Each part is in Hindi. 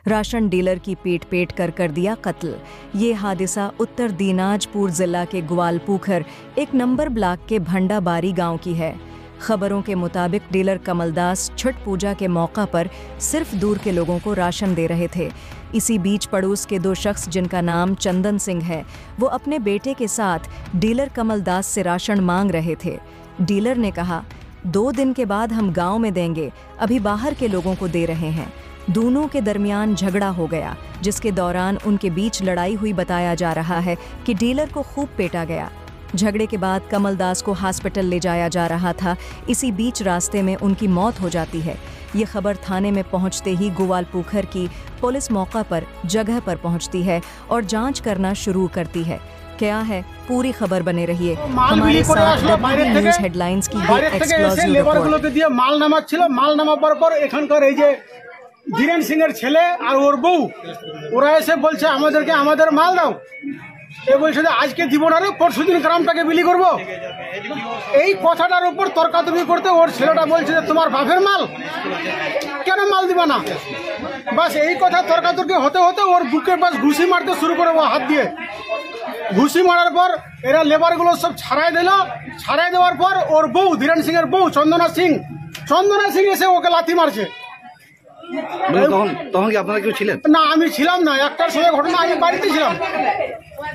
राशन डीलर की पीट कर दिया कत्ल। ये हादसा उत्तर दीनाजपुर जिला के ग्वालपूखर एक नंबर ब्लॉक के भंडाबारी गांव की है। खबरों के मुताबिक डीलर कमलदास छठ पूजा के मौका पर सिर्फ दूर के लोगों को राशन दे रहे थे। इसी बीच पड़ोस के 2 शख्स जिनका नाम चंदन सिंह है, वो अपने बेटे के साथ डीलर कमलदास से राशन मांग रहे थे। डीलर ने कहा, 2 दिन के बाद हम गांव में देंगे, अभी बाहर के लोगों को दे रहे हैं। दोनों के दरमियान झगड़ा हो गया, जिसके दौरान उनके बीच लड़ाई हुई। बताया जा रहा है कि डीलर को खूब पीटा गया। झगड़े के बाद कमलदास को हॉस्पिटल ले जाया जा रहा था। इसी बीच रास्ते में उनकी मौत हो जाती है। ये खबर थाने में पहुंचते ही ग्वालपूखर की पुलिस मौका पर जगह पर पहुंचती है और जांच करना शुरू करती है। क्या है पूरी खबर बने रहिए हमारे साथ। न्यूज़ हेडलाइंस की ये एक्सक्लूसिव रिपोर्ट। माल नामाচ্ছিল, माल नामाবার পর এখানকার এই যে ধীরেন সিং এর ছেলে আর ওর বউ ওরা এসে বলছে আমাদেরকে আমাদের মাল দাও। এ বলছে যে আজকে দিব না রে, পরশুদিন গ্রামটাকে বিলি করব। এই কথাটার উপর তর্কাতর্কি করতে ওর ছেলেটা বলছে যে তোমার বাপের মাল, কেন মাল দিবা না। বাস এই কথা তর্কাতর্কি হতে হতে ওর বুকের পাশ ঘুষি মারতে শুরু করে হাত দিয়ে। ঘুষি মারার পর এরা লেবারগুলো সব ছাড়াই দিল। ছাড়াই দেওয়ার পর ওর বউ ধীরেন সিং এর বউ চন্দনা সিং এসে ওকে লাথি মারছে। তখন কি আপনারা কেউ ছিলেন? না, আমি ছিলাম না। একটার সময় ঘটনা, আমি বাড়িতে ছিলাম।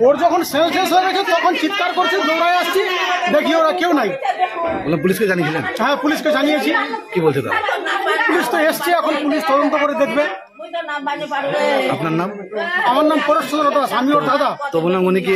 ওর যখন শেষ হয়ে গেছে তখন চিৎকার করছে, দৌড়ায় আসছি, দেখি ওরা কেউ নাই। পুলিশকে জানিয়েছিলেন? হ্যাঁ, পুলিশকে জানিয়েছি। কি বলছে তারা? পুলিশ তো এসছে, এখন পুলিশ তদন্ত করে দেখবে। আপনার নাম? আমার নাম পরেশ চন্দ্র দাস, আমি ওর দাদা। তো বললাম উনি কি